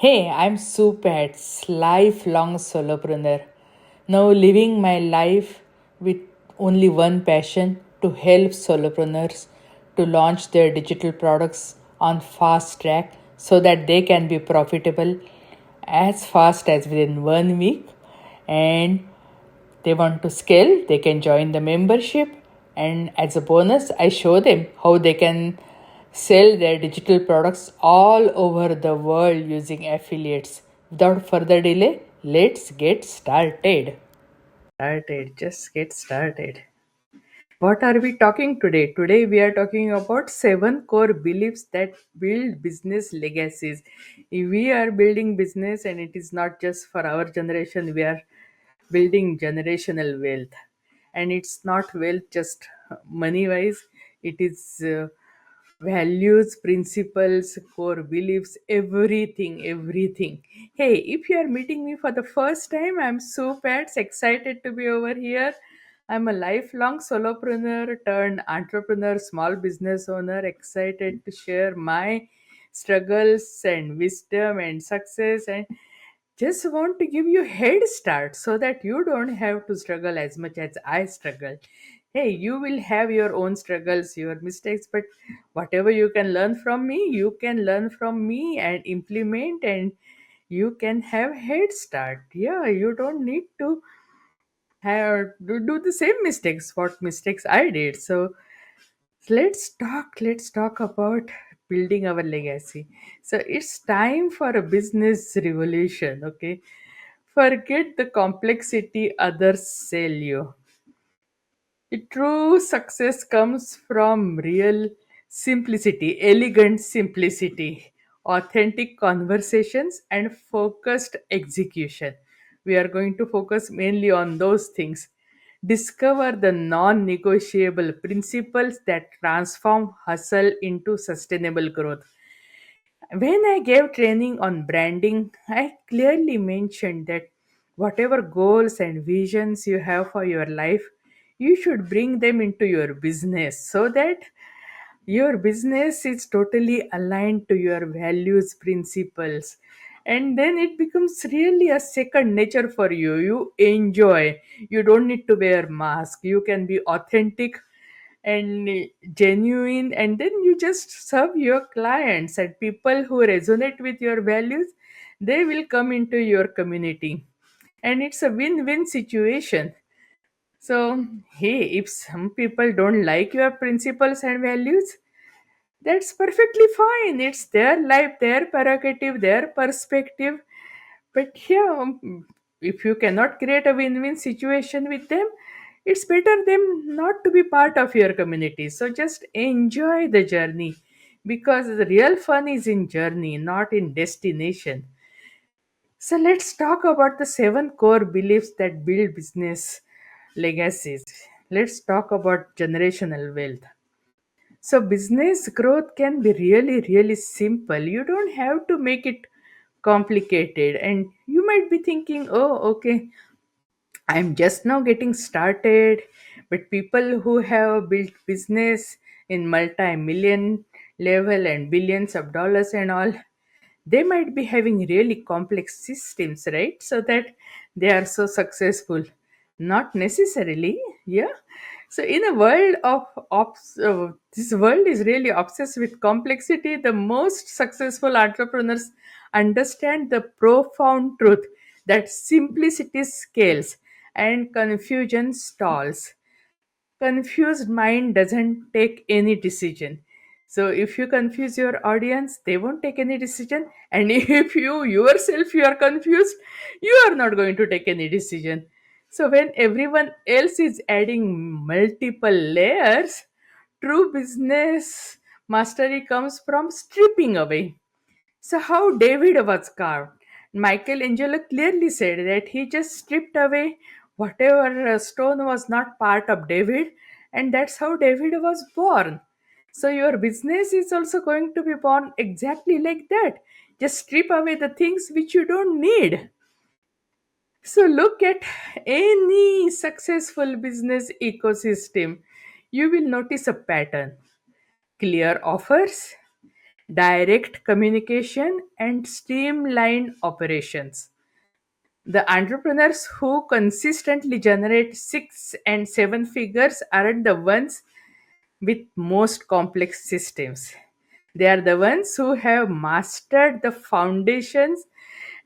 Hey, I'm Supats, lifelong solopreneur. Now living my life with only one passion to help solopreneurs to launch their digital products on fast track so that they can be profitable as fast as within 1 week, and they want to scale, they can join the membership. And as a bonus, I show them how they can sell their digital products all over the world using affiliates. Without further delay, let's get started. Just get started. What are we talking today? Today we are talking about seven core beliefs that build business legacies. If we are building business, and it is not just for our generation, we are building generational wealth. And it's not wealth just money wise, it is values, principles, core beliefs, everything. Hey, if you are meeting me for the first time, I'm super excited to be over here. I'm a lifelong solopreneur turned entrepreneur, small business owner, excited to share my struggles and wisdom and success, and just want to give you head start so that you don't have to struggle as much as I struggle. Hey, you will have your own struggles, your mistakes, but whatever you can learn from me, you can learn from me and implement, and you can have head start. Yeah, you don't need to do the same mistakes what mistakes I did. So let's talk about building our legacy. So it's time for a business revolution, okay? Forget the complexity others sell you. The true success comes from real simplicity, elegant simplicity, authentic conversations, and focused execution. We are going to focus mainly on those things. Discover the non negotiable principles that transform hustle into sustainable growth. When I gave training on branding, I clearly mentioned that whatever goals and visions you have for your life, you should bring them into your business so that your business is totally aligned to your values, principles. And then it becomes really a second nature for you. You enjoy. You don't need to wear mask. You can be authentic and genuine, and then you just serve your clients, and people who resonate with your values, they will come into your community, and it's a win-win situation. So hey, if some people don't like your principles and values, that's perfectly fine. It's their life, their prerogative, their perspective. But yeah, if you cannot create a win-win situation with them, it's better them not to be part of your community. So just enjoy the journey, because the real fun is in journey, not in destination. So let's talk about the seven core beliefs that build business legacies. Let's talk about generational wealth. So business growth can be really simple. You don't have to make it complicated. And you might be thinking, oh, okay, I'm just now getting started. But people who have built business in multi-million level and billions of dollars and all, they might be having really complex systems, right? So that they are so successful. Not necessarily, yeah. So in a world of this world is really obsessed with complexity. The most successful entrepreneurs understand the profound truth that simplicity scales and confusion stalls. Confused mind doesn't take any decision. So if you confuse your audience, they won't take any decision, and if you yourself you are confused, you are not going to take any decision. So when everyone else is adding multiple layers, true business mastery comes from stripping away. So, how David was carved. Michelangelo clearly said that he just stripped away whatever stone was not part of David, and that's how David was born. So, your business is also going to be born exactly like that. Just strip away the things which you don't need. So, look at any successful business ecosystem. You will notice a pattern: clear offers, direct communication, and streamlined operations. The entrepreneurs who consistently generate six and seven figures aren't the ones with most complex systems. They are the ones who have mastered the foundations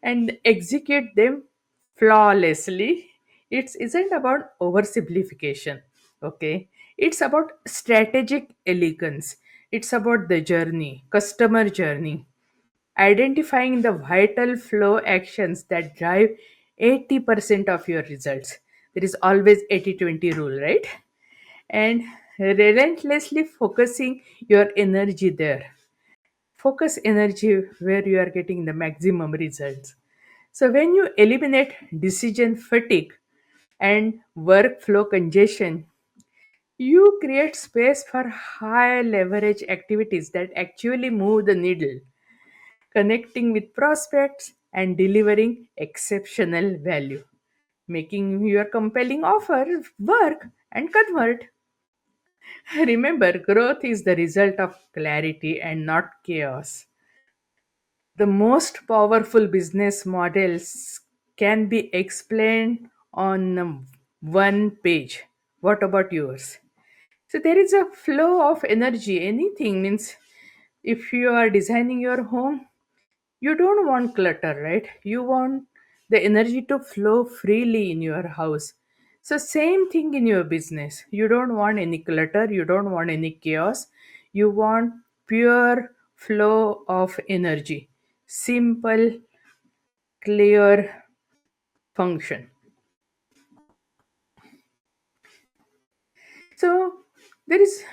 and execute them flawlessly. It isn't about oversimplification, okay? It's about strategic elegance. It's about the journey, customer journey, identifying the vital flow actions that drive 80% of your results. There is always 80-20 rule, right? And relentlessly focusing your energy there. Focus energy where you are getting the maximum results. So when you eliminate decision fatigue and workflow congestion, you create space for high leverage activities that actually move the needle, connecting with prospects and delivering exceptional value, making your compelling offer work and convert. Remember, growth is the result of clarity and not chaos. The most powerful business models can be explained on one page. What about yours? So there is a flow of energy. Anything means if you are designing your home, you don't want clutter, right? You want the energy to flow freely in your house. So same thing in your business. You don't want any clutter, you don't want any chaos. You want pure flow of energy, simple, clear function. So there is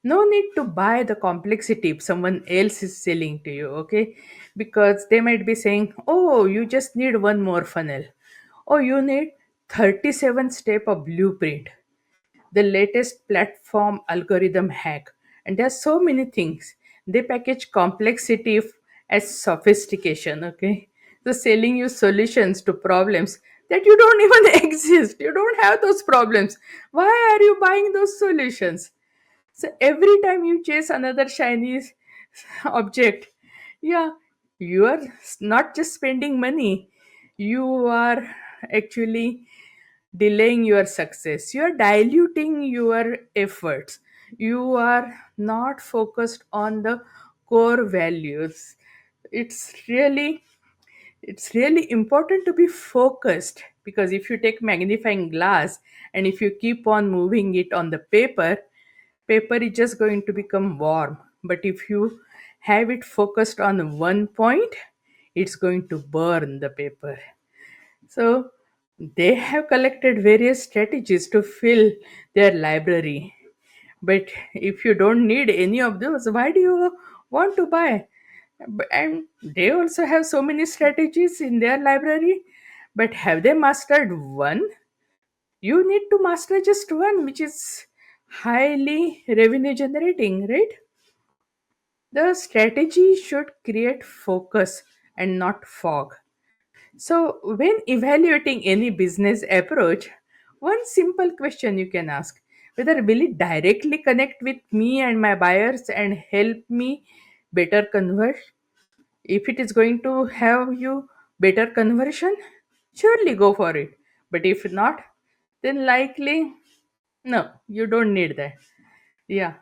no need to buy the complexity if someone else is selling to you, okay? Because they might be saying, oh, you just need one more funnel. Oh, you need 37 step of blueprint, the latest platform algorithm hack. And there's so many things. They package complexity as sophistication, okay? So selling you solutions to problems that you don't even exist. You don't have those problems. Why are you buying those solutions? So every time you chase another shiny object, yeah, you are not just spending money, you are actually delaying your success. You are diluting your efforts. You are not focused on the core values. It's really it's really important to be focused, because if you take magnifying glass and if you keep on moving it on the paper is just going to become warm. But if you have it focused on one point, it's going to burn the paper. So they have collected various strategies to fill their library. But if you don't need any of those, why do you want to buy? And they also have so many strategies in their library, but have they mastered one? You need to master just one, which is highly revenue generating, right? The strategy should create focus and not fog. So, when evaluating any business approach, one simple question you can ask: whether will it directly connect with me and my buyers and help me better convert? If it is going to have you better conversion, surely go for it. But if not, then likely no, you don't need that. Yeah.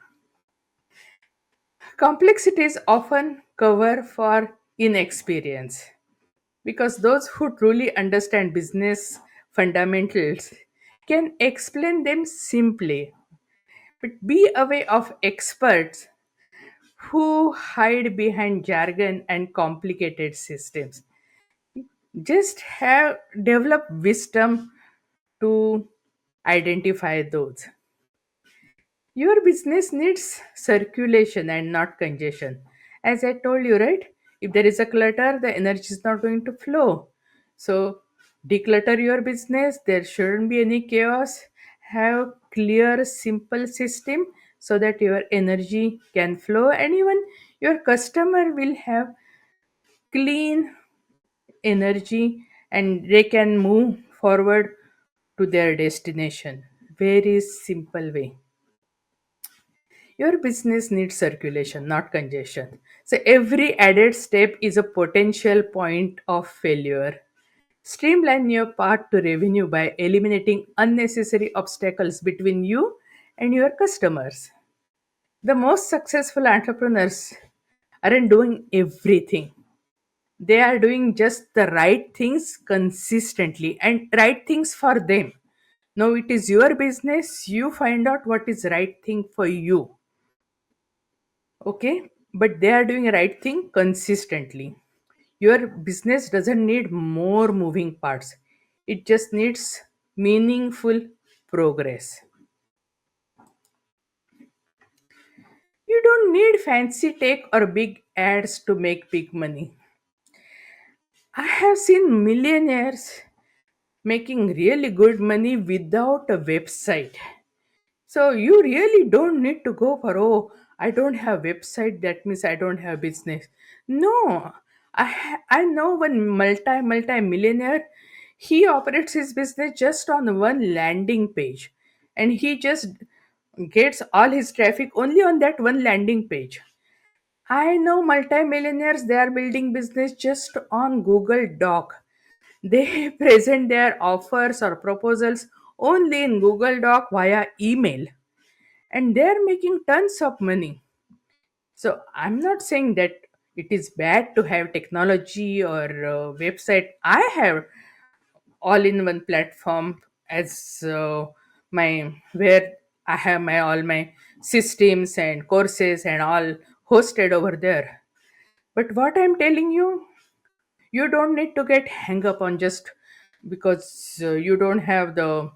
Complexities often cover for inexperience, because those who truly understand business fundamentals can explain them simply. But be aware of experts who hide behind jargon and complicated systems. Just have develop wisdom to identify those. Your business needs circulation and not congestion. As I told you, right? If there is a clutter, the energy is not going to flow. So, declutter your business. There shouldn't be any chaos. Have clear, simple system so that your energy can flow, and even your customer will have clean energy and they can move forward to their destination. Very simple way. Your business needs circulation, not congestion. So every added step is a potential point of failure. Streamline your path to revenue by eliminating unnecessary obstacles between you and your customers. The most successful entrepreneurs aren't doing everything. They are doing just the right things consistently and right things for them. Now it is your business, you find out what is right thing for you. Okay? But they are doing right thing consistently. Your business doesn't need more moving parts. It just needs meaningful progress. You don't need fancy tech or big ads to make big money. I have seen millionaires making really good money without a website. So you really don't need to go for, oh, I don't have website, that means I don't have business. No, I know one multi millionaire. He operates his business just on one landing page, and he just gets all his traffic only on that one landing page. I know multi-millionaires, they are building business just on Google Doc. They present their offers or proposals only in Google Doc via email, and they're making tons of money. So I'm not saying that it is bad to have technology or website. I have all in one platform as my where I have my all my systems and courses and all hosted over there. But what I'm telling you, you don't need to get hung up on just because you don't have the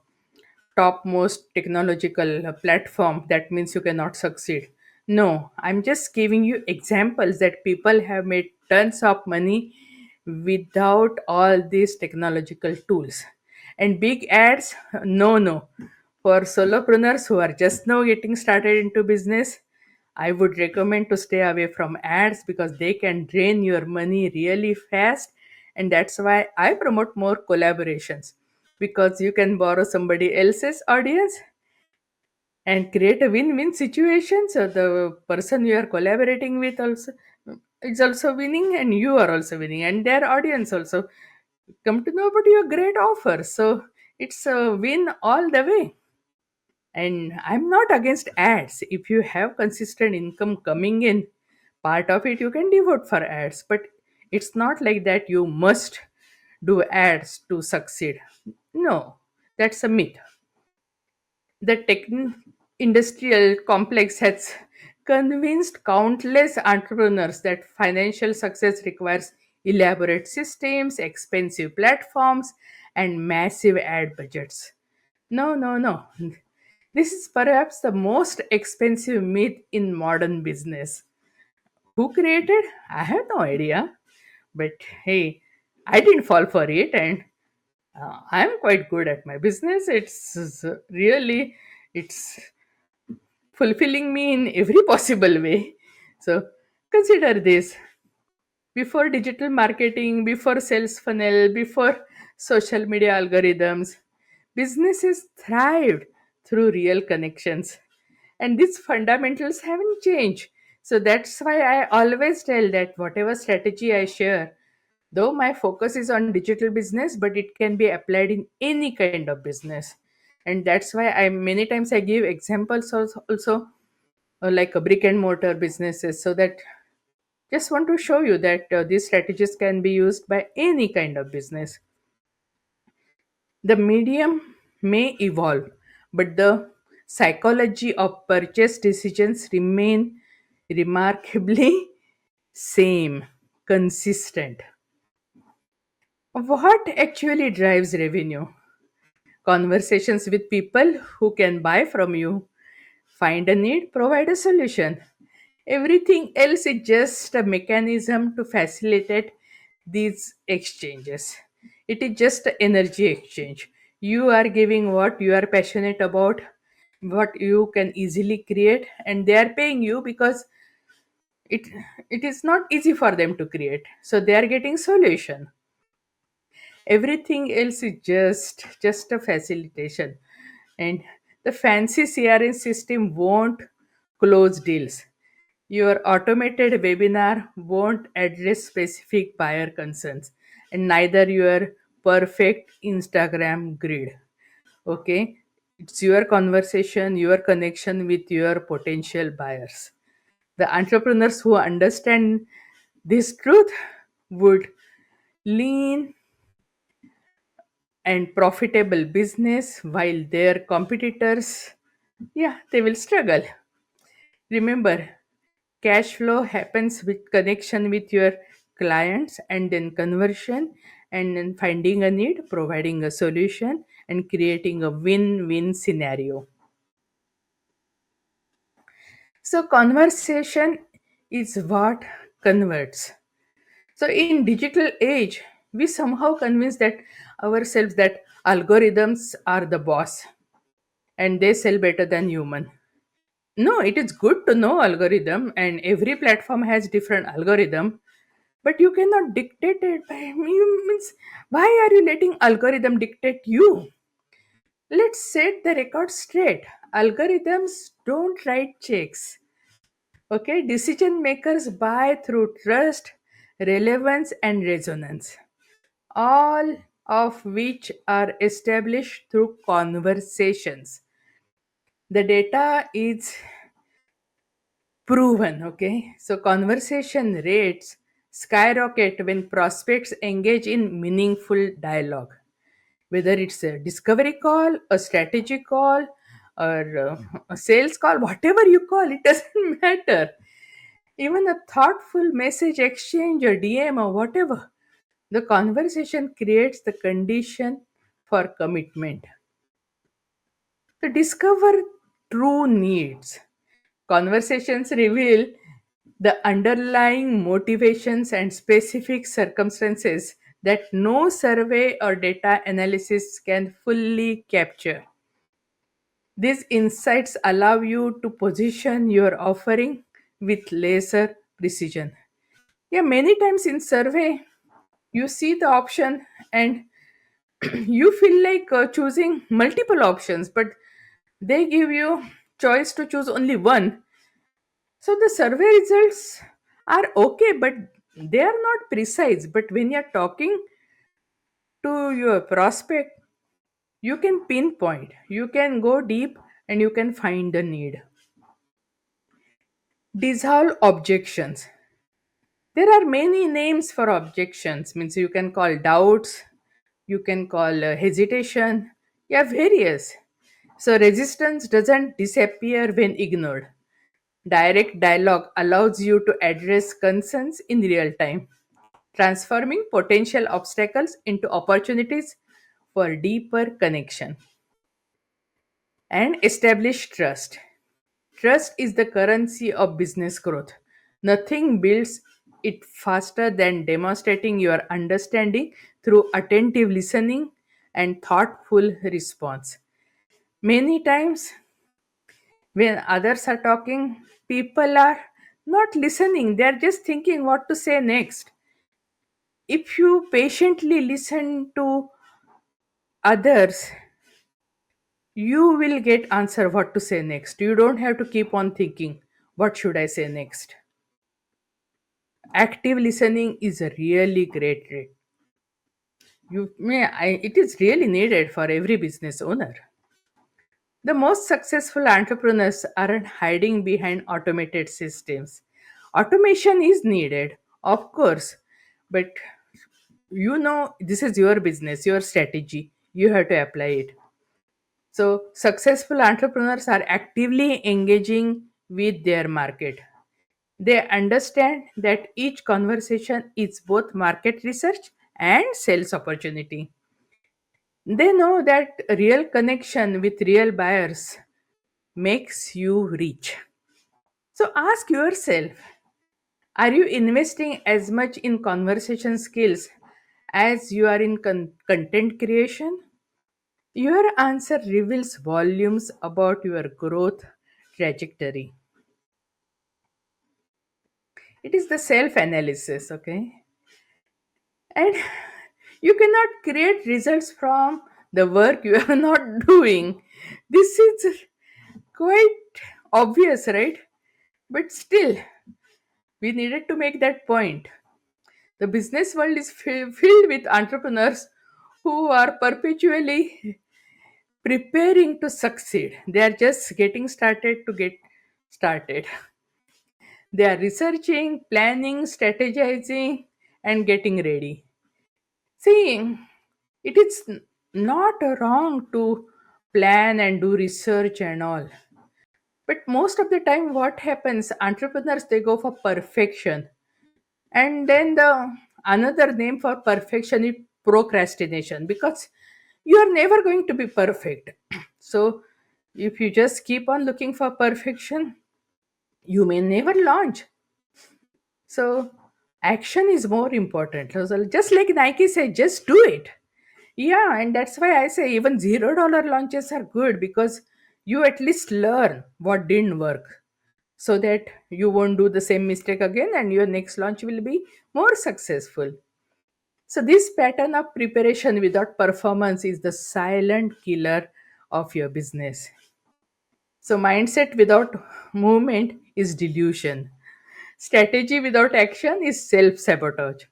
topmost technological platform, that means you cannot succeed. No, I'm just giving you examples that people have made tons of money without all these technological tools. And big ads, no. For solopreneurs who are just now getting started into business, I would recommend to stay away from ads because they can drain your money really fast. And that's why I promote more collaborations, because you can borrow somebody else's audience and create a win-win situation. So the person you are collaborating with also is also winning, and you are also winning, and their audience also come to know about your great offer. So it's a win all the way. And I'm not against ads. If you have consistent income coming in, part of it you can devote for ads. But it's not like that you must do ads to succeed. No, that's a myth. The tech industrial complex has convinced countless entrepreneurs that financial success requires elaborate systems, expensive platforms, and massive ad budgets. No. This is perhaps the most expensive myth in modern business. Who created? I have no idea. But hey, I didn't fall for it, and I'm quite good at my business. It's really, it's fulfilling me in every possible way. So consider this: before digital marketing, before sales funnel, before social media algorithms, businesses thrived through real connections. And these fundamentals haven't changed. So that's why I always tell that whatever strategy I share, though my focus is on digital business, but it can be applied in any kind of business. And that's why I many times I give examples also like a brick and mortar businesses, so that just want to show you that these strategies can be used by any kind of business. The medium may evolve, but the psychology of purchase decisions remain remarkably same, consistent. What actually drives revenue? Conversations with people who can buy from you, find a need, provide a solution. Everything else is just a mechanism to facilitate these exchanges. It is just energy exchange. You are giving what you are passionate about, what you can easily create, and they are paying you because it it is not easy for them to create. So they are getting solution. Everything else is just a facilitation. And the fancy CRM system won't close deals. Your automated webinar won't address specific buyer concerns, and neither your perfect Instagram grid. Okay, it's your conversation, your connection with your potential buyers. The entrepreneurs who understand this truth would lean and profitable business while their competitors, yeah, they will struggle. Remember, cash flow happens with connection with your clients, and then conversion, and then finding a need, providing a solution, and creating a win-win scenario. So conversation is what converts. So in digital age, we somehow convince that ourselves that algorithms are the boss and they sell better than human. No, it is good to know algorithm, and every platform has different algorithm, but you cannot dictate it by you means why are you letting algorithm dictate you? Let's set the record straight. Algorithms don't write checks. Okay, decision makers buy through trust, relevance, and resonance, all of which are established through conversations. The data is proven. Okay, so conversation rates skyrocket when prospects engage in meaningful dialogue, whether it's a discovery call, a strategy call, or a sales call, whatever you call it, doesn't matter. Even a thoughtful message exchange or DM or whatever, the conversation creates the condition for commitment. To discover true needs, conversations reveal the underlying motivations and specific circumstances that no survey or data analysis can fully capture. These insights allow you to position your offering with laser precision. Yeah, many times in survey, you see the option and you feel like choosing multiple options, but they give you choice to choose only one. So the survey results are okay, but they are not precise. But when you're talking to your prospect, you can pinpoint, you can go deep, and you can find the need. Dissolve objections. There are many names for objections, means you can call doubts, you can call hesitation, yeah, various. So resistance doesn't disappear when ignored. Direct dialogue allows you to address concerns in real time, transforming potential obstacles into opportunities for deeper connection and establish trust. Trust is the currency of business growth. Nothing builds it faster than demonstrating your understanding through attentive listening and thoughtful response. Many times, when others are talking, people are not listening, they are just thinking what to say next. If you patiently listen to others, you will get answer what to say next. You don't have to keep on thinking what should I say next. Active listening is a really great trait. It is really needed for every business owner. The most successful entrepreneurs aren't hiding behind automated systems. Automation is needed, of course, but this is your business, your strategy. You have to apply it. So, successful entrepreneurs are actively engaging with their market. They understand that each conversation is both market research and sales opportunity. They know that real connection with real buyers makes you rich. So ask yourself, are you investing as much in conversation skills as you are in content creation? Your answer reveals volumes about your growth trajectory. It is the self analysis, okay? And you cannot create results from the work you are not doing. This is quite obvious, right? But still, we needed to make that point. The business world is filled with entrepreneurs who are perpetually preparing to succeed. They are just getting started to get started. They are researching, planning, strategizing, and getting ready. See, it is not wrong to plan and do research and all. But most of the time, what happens? Entrepreneurs they go for perfection, and then the another name for perfection is procrastination because you are never going to be perfect. So, if you just keep on looking for perfection, you may never launch. So action is more important. So just like Nike said, just do it. Yeah, and that's why I say even $0 launches are good because you at least learn what didn't work so that you won't do the same mistake again and your next launch will be more successful. So this pattern of preparation without performance is the silent killer of your business. So mindset without movement is delusion. Strategy without action is self sabotage.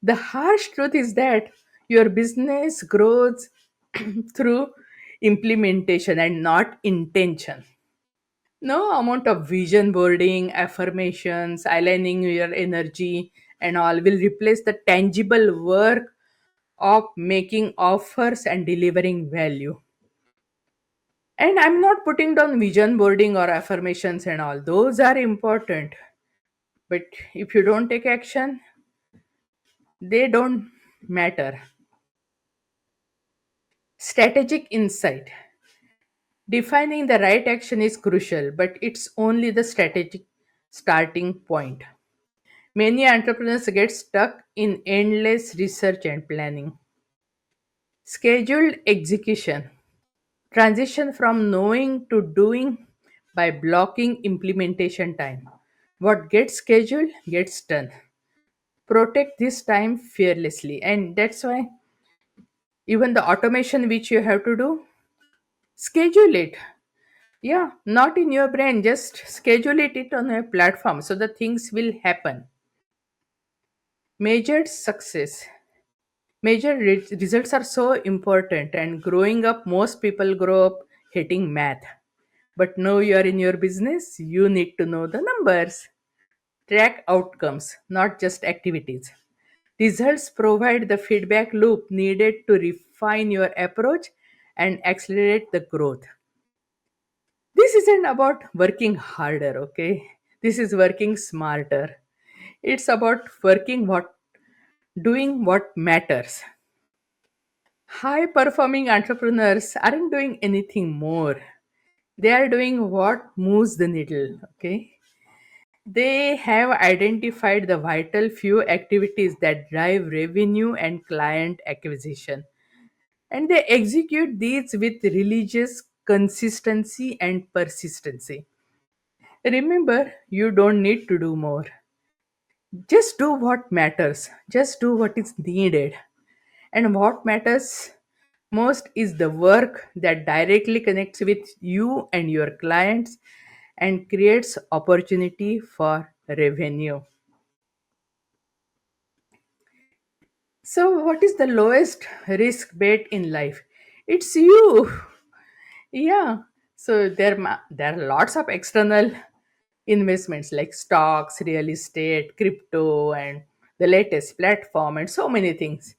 The harsh truth is that your business grows through implementation and not intention. No amount of vision boarding, affirmations, aligning your energy, and all will replace the tangible work of making offers and delivering value. And I'm not putting down vision boarding or affirmations and all, those are important. But if you don't take action, they don't matter. Strategic insight. Defining the right action is crucial, but it's only the strategic starting point. Many entrepreneurs get stuck in endless research and planning. Scheduled execution. Transition from knowing to doing by blocking implementation time. What gets scheduled gets done. Protect this time fearlessly, and that's why even the automation which you have to do, schedule it. Yeah, not in your brain, just schedule it on a platform so the things will happen. Measured success. Results are so important, and growing up, most people grow up hating math. But now you are in your business, you need to know the numbers. Track outcomes, not just activities. Results provide the feedback loop needed to refine your approach and accelerate the growth. This isn't about working harder, okay? This is working smarter. It's about doing what matters. High performing entrepreneurs aren't doing anything more. They are doing what moves the needle, okay? They have identified the vital few activities that drive revenue and client acquisition. And they execute these with religious consistency and persistency. Remember, you don't need to do more. Just do what matters. Just do what is needed. And what matters most is the work that directly connects with you and your clients and creates opportunity for revenue. So, what is the lowest risk bet in life? It's you. Yeah. So there are lots of external investments like stocks, real estate, crypto, and the latest platform, and so many things.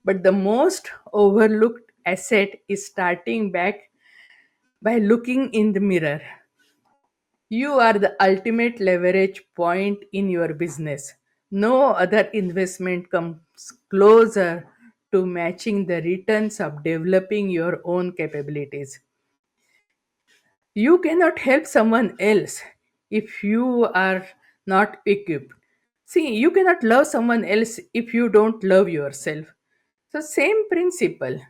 But the most overlooked asset is starting back by looking in the mirror. You are the ultimate leverage point in your business. No other investment comes closer to matching the returns of developing your own capabilities. You cannot help someone else if you are not equipped. See, you cannot love someone else if you don't love yourself. So, same principle.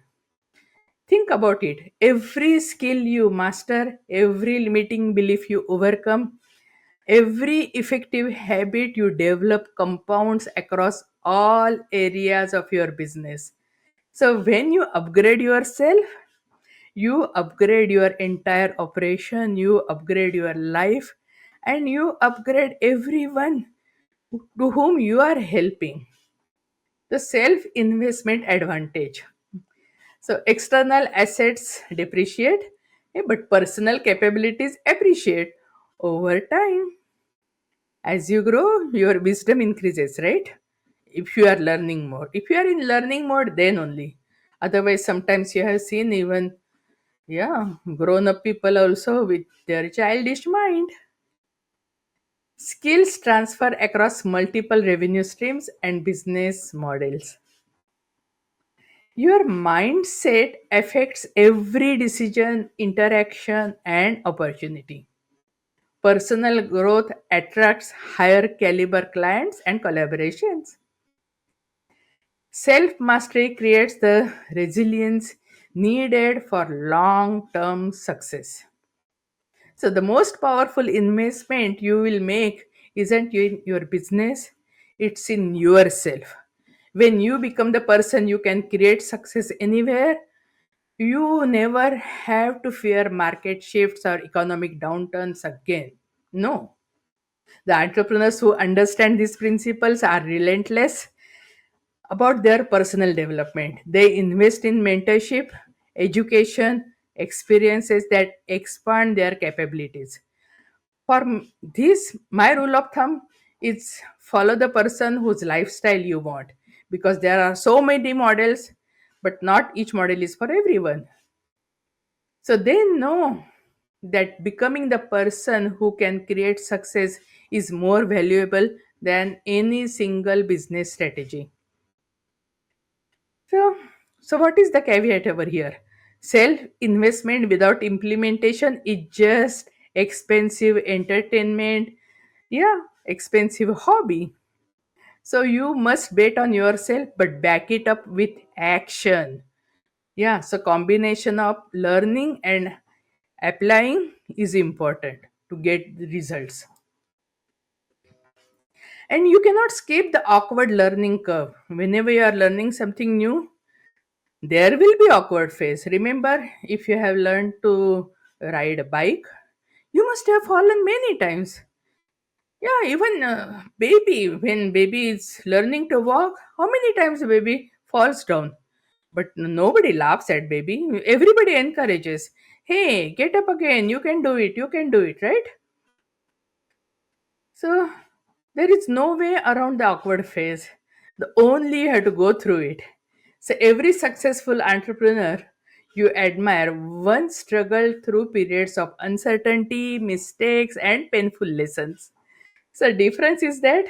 Think about it. Every skill you master, every limiting belief you overcome, every effective habit you develop compounds across all areas of your business. So, when you upgrade yourself, you upgrade your entire operation, you upgrade your life, and you upgrade everyone to whom you are helping. The self investment advantage. So, external assets depreciate, but personal capabilities appreciate over time. As you grow, your wisdom increases, right? If you are learning more. If you are in learning mode, then only. Otherwise, sometimes you have seen even, yeah, grown up people also with their childish mind. Skills transfer across multiple revenue streams and business models. Your mindset affects every decision, interaction, and opportunity. Personal growth attracts higher caliber clients and collaborations. Self mastery creates the resilience needed for long term success. So, the most powerful investment you will make isn't in your business, it's in yourself. When you become the person you can create success anywhere, you never have to fear market shifts or economic downturns again. No. The entrepreneurs who understand these principles are relentless about their personal development. They invest in mentorship, education, experiences that expand their capabilities. For this, my rule of thumb is follow the person whose lifestyle you want, because there are so many models, but not each model is for everyone. So they know that becoming the person who can create success is more valuable than any single business strategy. So, so what is the caveat over here? Self investment without implementation is just expensive entertainment, yeah, expensive hobby. So you must bet on yourself but back it up with action. Yeah, so combination of learning and applying is important to get the results. And you cannot skip the awkward learning curve. Whenever you are learning something new, there will be awkward phase. Remember, if you have learned to ride a bike, you must have fallen many times. Yeah, even baby, when baby is learning to walk, how many times baby falls down? But nobody laughs at baby. Everybody encourages. Hey, get up again. You can do it. You can do it, right? So there is no way around the awkward phase. The only you have to go through it. So every successful entrepreneur you admire once struggled through periods of uncertainty, mistakes, and painful lessons. So difference is that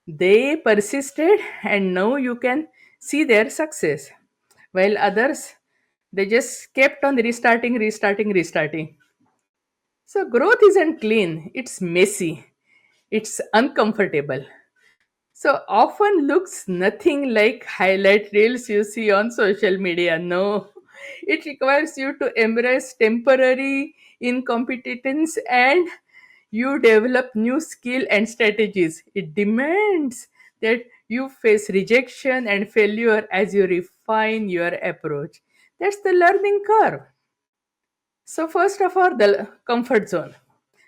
they persisted and now you can see their success. While others, they just kept on restarting, restarting, restarting. So growth isn't clean, it's messy, it's uncomfortable. So often looks nothing like highlight reels you see on social media. No, it requires you to embrace temporary incompetence and you develop new skill and strategies. It demands that you face rejection and failure as you refine your approach. That's the learning curve. So, first of all, the comfort zone.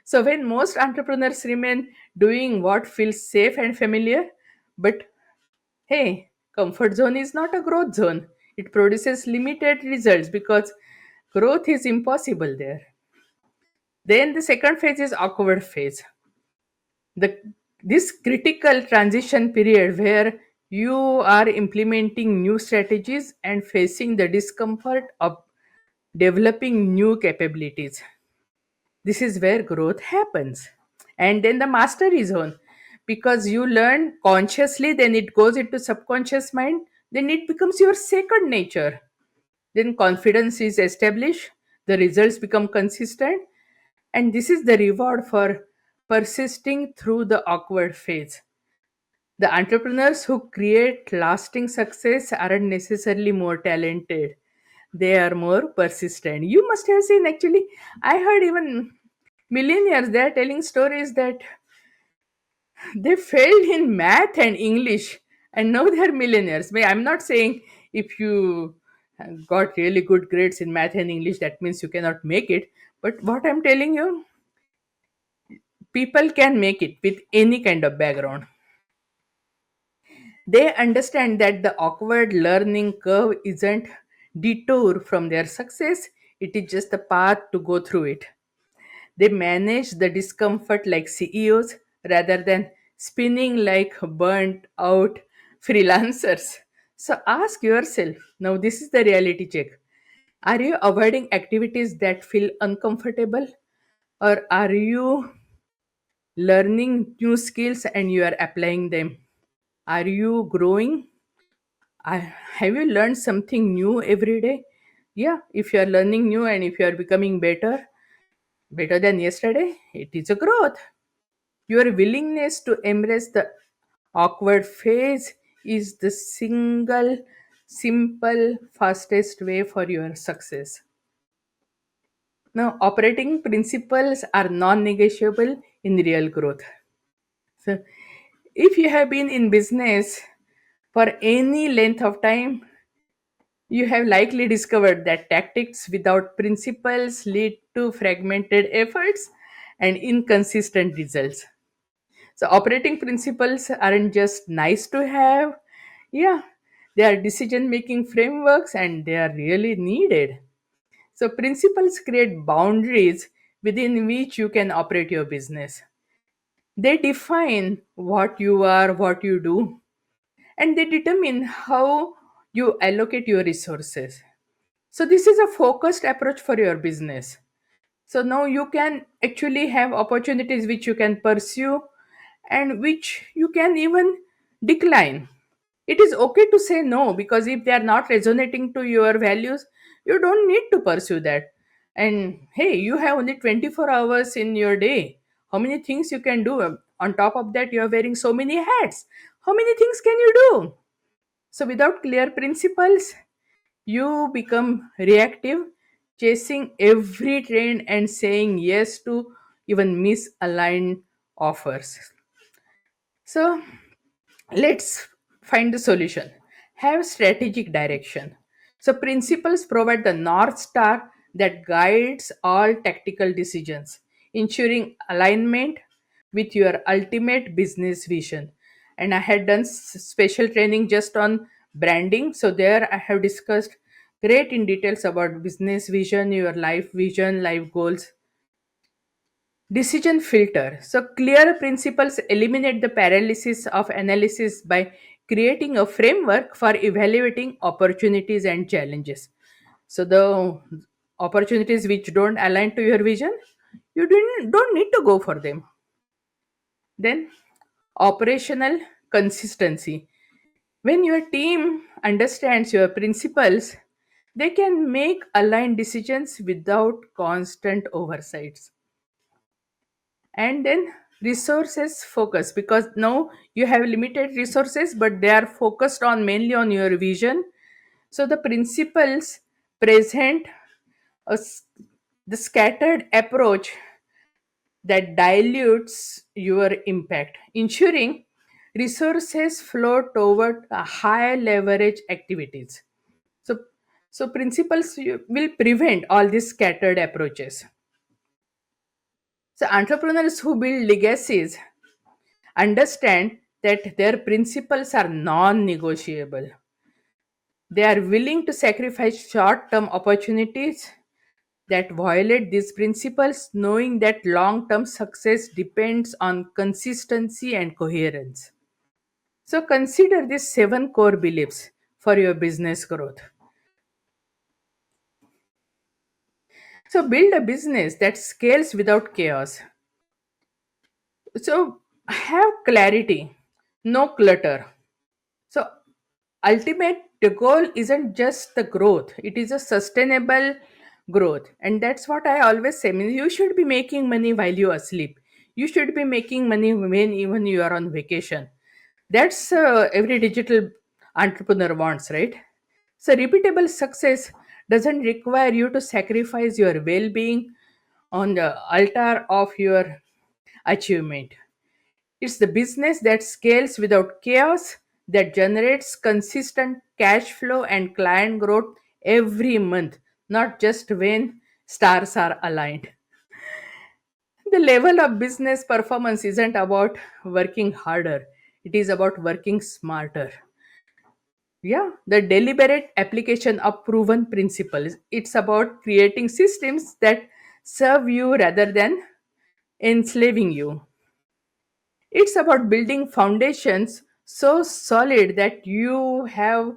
So, when most entrepreneurs remain doing what feels safe and familiar, but hey, comfort zone is not a growth zone. It produces limited results because growth is impossible there. Then the second phase is awkward phase. The this critical transition period where you are implementing new strategies and facing the discomfort of developing new capabilities. This is where growth happens. And then the mastery zone, because you learn consciously, then it goes into subconscious mind, then it becomes your second nature. Then confidence is established, the results become consistent, and this is the reward for persisting through the awkward phase. The entrepreneurs who create lasting success aren't necessarily more talented. They are more persistent. You must have seen actually, I heard even millionaires, they are telling stories that they failed in math and English and now they are millionaires. I'm not saying if you got really good grades in math and English, that means you cannot make it. But what I'm telling you, people can make it with any kind of background. They understand that the awkward learning curve isn't detour from their success, it is just a path to go through it. They manage the discomfort like CEOs rather than spinning like burnt out freelancers. So ask yourself, now this is the reality check. Are you avoiding activities that feel uncomfortable, or are you learning new skills and you are applying them? Are you growing? Have you learned something new every day? Yeah, if you are learning new and if you are becoming better than yesterday, it is a growth. Your willingness to embrace the awkward phase is the single, simple, fastest way for your success. Now, operating principles are non negotiable in real growth. So, if you have been in business for any length of time, you have likely discovered that tactics without principles lead to fragmented efforts and inconsistent results. So, operating principles aren't just nice to have, yeah, they are decision making frameworks and they are really needed. So, principles create boundaries within which you can operate your business. They define what you are, what you do, and they determine how you allocate your resources. So, this is a focused approach for your business. So, now you can actually have opportunities which you can pursue and which you can even decline. It is okay to say no, because if they are not resonating to your values, you don't need to pursue that. And hey, you have only 24 hours in your day. How many things you can do? On top of that, you are wearing so many hats. How many things can you do? So, without clear principles, you become reactive, chasing every trend and saying yes to even misaligned offers. So, let's find the solution. Have strategic direction. So, principles provide the North Star that guides all tactical decisions, ensuring alignment with your ultimate business vision. And I had done special training just on branding. So, there I have discussed great in details about business vision, your life vision, life goals. Decision filter. So, clear principles eliminate the paralysis of analysis by creating a framework for evaluating opportunities and challenges. So, the opportunities which don't align to your vision, you don't need to go for them. Then, operational consistency. When your team understands your principles, they can make aligned decisions without constant oversights. And then resources focus, because now you have limited resources but they are focused on mainly on your vision. So the principles present a the scattered approach that dilutes your impact, ensuring resources flow toward a high leverage activities. So principles will prevent all these scattered approaches. So entrepreneurs who build legacies understand that their principles are non negotiable. They are willing to sacrifice short term opportunities that violate these principles, knowing that long term success depends on consistency and coherence. So, consider these 7 core beliefs for your business growth. So, build a business that scales without chaos. So, have clarity, no clutter. So, ultimate the goal isn't just the growth, it is a sustainable growth. And that's what I always say. I mean, you should be making money while you are asleep. You should be making money when even you are on vacation. That's every digital entrepreneur wants, right? So, repeatable success doesn't require you to sacrifice your well being on the altar of your achievement. It's the business that scales without chaos, that generates consistent cash flow and client growth every month, not just when stars are aligned. The level of business performance isn't about working harder, it is about working smarter. Yeah, the deliberate application of proven principles. It's about creating systems that serve you rather than enslaving you. It's about building foundations so solid that you have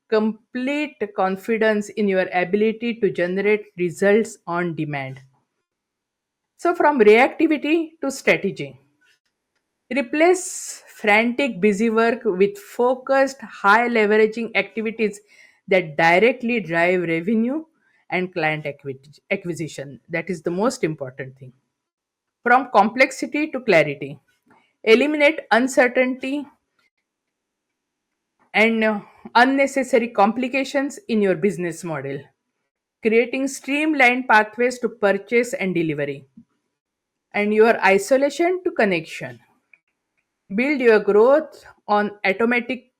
complete confidence in your ability to generate results on demand. So, from reactivity to strategy, replace frantic busy work with focused, high leveraging activities that directly drive revenue and client acquisition. That is the most important thing. From complexity to clarity, eliminate uncertainty and unnecessary complications in your business model, creating streamlined pathways to purchase and delivery, and your isolation to connection. Build your growth on automatic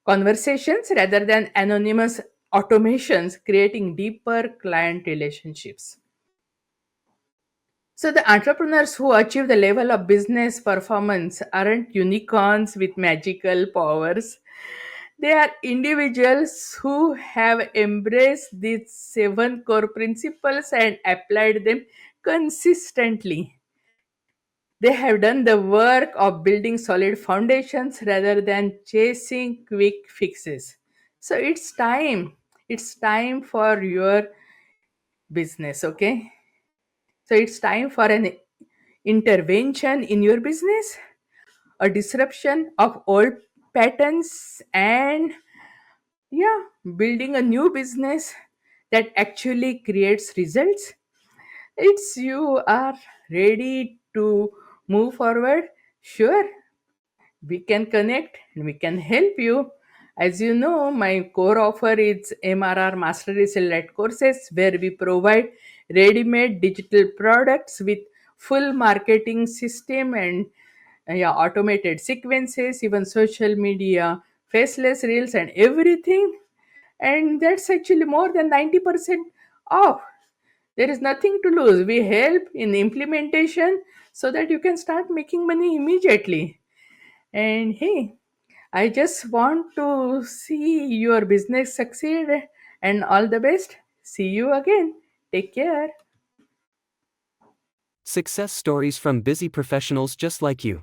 conversations rather than anonymous automations, creating deeper client relationships. So, the entrepreneurs who achieve the level of business performance aren't unicorns with magical powers. They are individuals who have embraced these seven core principles and applied them consistently. They have done the work of building solid foundations rather than chasing quick fixes. So it's time for your business, okay? So it's time for an intervention in your business, a disruption of old patterns, and yeah, building a new business that actually creates results. It's you are ready to move forward. Sure, we can connect and we can help you. As you know, my core offer is MRR Mastery Select courses where we provide ready-made digital products with full marketing system and yeah, automated sequences, even social media, faceless reels and everything. And that's actually more than 90% off. There is nothing to lose. We help in implementation so that you can start making money immediately. And hey, I just want to see your business succeed and all the best. See you again. Take care. Success stories from busy professionals just like you.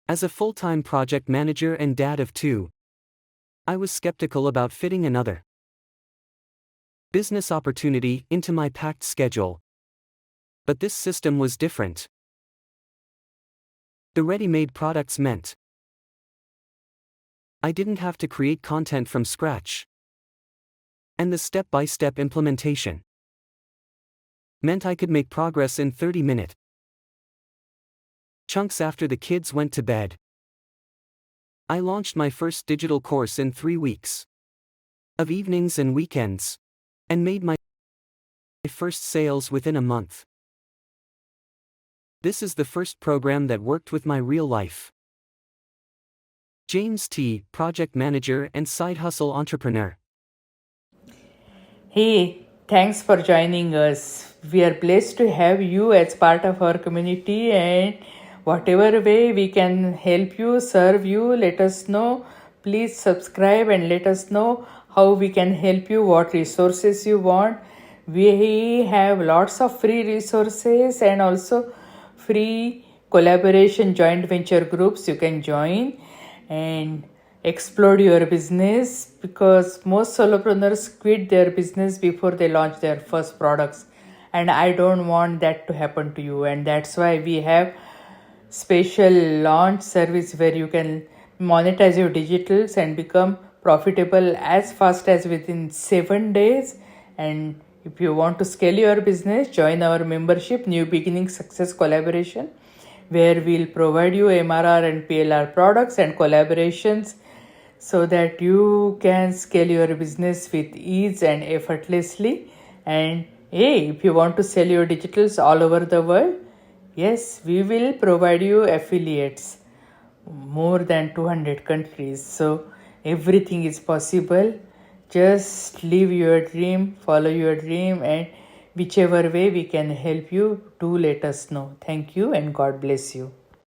As a full-time project manager and dad of two, I was skeptical about fitting another business opportunity into my packed schedule. But this system was different. The ready-made products meant I didn't have to create content from scratch. And the step-by-step implementation meant I could make progress in 30-minute chunks after the kids went to bed. I launched my first digital course in 3 weeks of evenings and weekends, and made my first sales within a month. This is the first program that worked with my real life. James T., project manager and side hustle entrepreneur. Hey, thanks for joining us. We are blessed to have you as part of our community, and whatever way we can help you, serve you, let us know. Please subscribe and let us know how we can help you, what resources you want. We have lots of free resources and also free collaboration joint venture groups you can join and explode your business, because most solopreneurs quit their business before they launch their first products, and I don't want that to happen to you. And that's why we have special launch service where you can monetize your digitals and become profitable as fast as within 7 days. And if you want to scale your business, join our membership New Beginning Success Collaboration, where we'll provide you MRR and PLR products and collaborations so that you can scale your business with ease and effortlessly. And hey, if you want to sell your digitals all over the world, yes, we will provide you affiliates more than 200 countries. So everything is possible. Just live your dream, follow your dream, and Whichever way we can help you, do let us know. Thank you and God bless you.